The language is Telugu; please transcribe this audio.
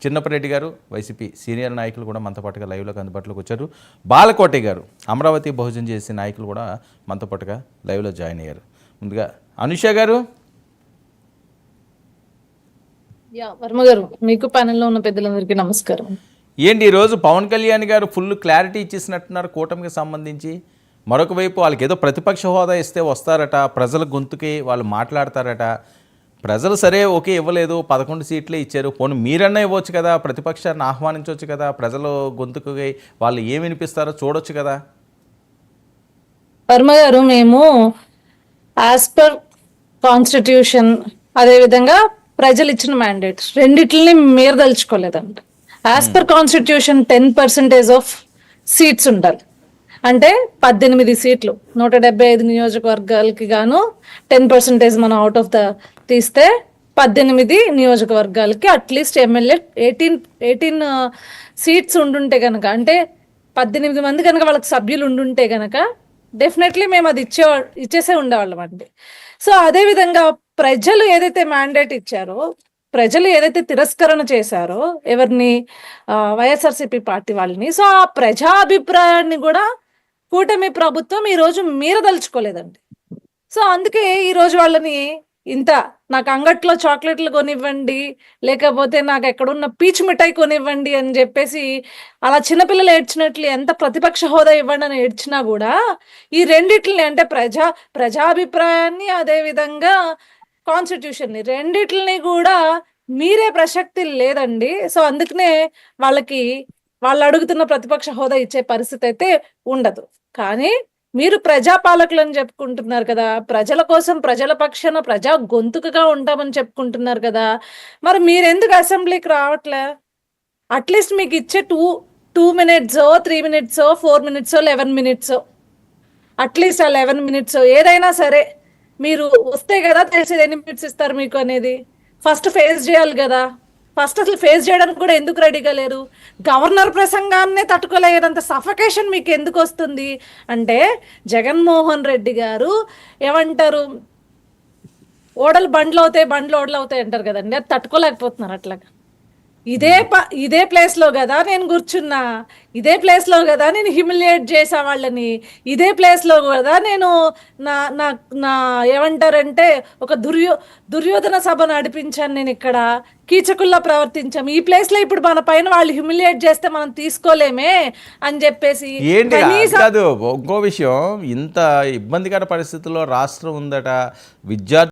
చిన్నపరెడ్డి గారు వైసీపీ సీనియర్ నాయకులు కూడా మనతో పాటుగా లైవ్లోకి అందుబాటులోకి వచ్చారు. బాలకోటి గారు అమరావతి బహుజన్ చేసే నాయకులు కూడా మనతో పాటుగా లైవ్లో జాయిన్ అయ్యారు. ముందుగా అనుష గారు. వర్మ గారు, మీకు ప్యానెల్లో ఉన్న పెద్దలందరికీ నమస్కారం. ఏంటి ఈరోజు పవన్ కళ్యాణ్ గారు ఫుల్ క్లారిటీ ఇచ్చేసినట్టున్నారు కూటమికి సంబంధించి. మరొక వైపు వాళ్ళకి ఏదో ప్రతిపక్ష హోదా ఇస్తే వస్తారట, ప్రజల గొంతుకి వాళ్ళు మాట్లాడతారట. ప్రజలు సరే ఓకే ఇవ్వలేదు, 11 సీట్లే ఇచ్చారు, పోనీ మీరన్నా ఇవ్వచ్చు కదా, ప్రతిపక్షాన్ని ఆహ్వానించవచ్చు కదా, ప్రజల గొంతుకి వాళ్ళు ఏమి వినిపిస్తారో చూడొచ్చు కదా. వర్మ గారు, మేము యాజ్ పర్ కాన్స్టిట్యూషన్ అదేవిధంగా ప్రజలు ఇచ్చిన మ్యాండేట్ రెండిట్లని మీరు దలుచుకోలేదంట. As per constitution 10% of seats ఉండాలి. అంటే 18 సీట్లు 175 నియోజకవర్గాలకి గాను 10% మనం అవుట్ ఆఫ్ ద తీస్తే 18 నియోజకవర్గాలకి అట్లీస్ట్ ఎమ్మెల్యే 18 సీట్స్ ఉండుంటే కనుక, అంటే 18 మంది కనుక వాళ్ళకి సభ్యులు ఉండుంటే కనుక డెఫినెట్లీ మేము అది ఇచ్చేసే ఉండేవాళ్ళం అండి. సో అదేవిధంగా ప్రజలు ఏదైతే మ్యాండేట్ ఇచ్చారో, ప్రజలు ఏదైతే తిరస్కరణ చేశారో ఎవరిని, వైఎస్ఆర్సీపీ పార్టీ వాళ్ళని, సో ఆ ప్రజాభిప్రాయాన్ని కూడా కూటమి ప్రభుత్వం ఈరోజు మీరదలుచుకోలేదండి. సో అందుకే ఈరోజు వాళ్ళని ఇంత నాకు అంగట్లో చాక్లెట్లు కొనివ్వండి, లేకపోతే నాకు ఎక్కడున్న పీచు మిఠాయి కొనివ్వండి అని చెప్పేసి అలా చిన్నపిల్లలు ఏడ్చినట్లు ఎంత ప్రతిపక్ష హోదా ఇవ్వండి అని ఏడ్చినా కూడా ఈ రెండిట్లని, అంటే ప్రజాభిప్రాయాన్ని అదేవిధంగా కాన్స్టిట్యూషన్ని రెండిట్లని కూడా మీరే ప్రసక్తి లేదండి. సో అందుకనే వాళ్ళు అడుగుతున్న ప్రతిపక్ష హోదా ఇచ్చే పరిస్థితి అయితే ఉండదు. కానీ మీరు ప్రజాపాలకులు అని చెప్పుకుంటున్నారు కదా, ప్రజల కోసం ప్రజల పక్షాన ప్రజా గొంతుకగా ఉంటామని చెప్పుకుంటున్నారు కదా, మరి మీరెందుకు అసెంబ్లీకి రావట్లే? అట్లీస్ట్ మీకు ఇచ్చే 2 minutes 3 minutes 4 minutes 11 minutes, at least ఆ 11 minutes ఏదైనా సరే మీరు వస్తే కదా తెలిసేది ఎన్ని మినిట్స్ ఇస్తారు మీకు అనేది. ఫస్ట్ ఫేస్ చేయాలి కదా. ఫస్ట్ అసలు ఫేస్ చేయడానికి కూడా ఎందుకు రెడీగా లేరు? గవర్నర్ ప్రసంగాన్నే తట్టుకోలేనంత సఫకేషన్ మీకు ఎందుకు వస్తుంది అంటే, జగన్మోహన్ రెడ్డి గారు ఏమంటారు, ఓడలు బండ్లు ఓడలు అవుతాయి అంటారు కదండి, అది తట్టుకోలేకపోతున్నారు. అట్లాగా ఇదే ప్లేస్ లో కదా నేను కూర్చున్నా, ఇదే ప్లేస్ లో కదా నేను హ్యూమిలియేట్ చేసా వాళ్ళని, ఇదే ప్లేస్ లో కదా నేను నా ఏమంటారంటే ఒక దుర్యోధన సభ నడిపించాను, నేను ఇక్కడ కీచకుల్లా ప్రవర్తించాం, ఈ ప్లేస్ లో ఇప్పుడు మన పైన వాళ్ళు హ్యూమిలియేట్ చేస్తే మనం తీసుకోలేమే అని చెప్పేసి. కాదు, ఇంకో విషయం, ఇంత ఇబ్బందికర పరిస్థితుల్లో రాష్ట్రం ఉందట, విద్యార్థి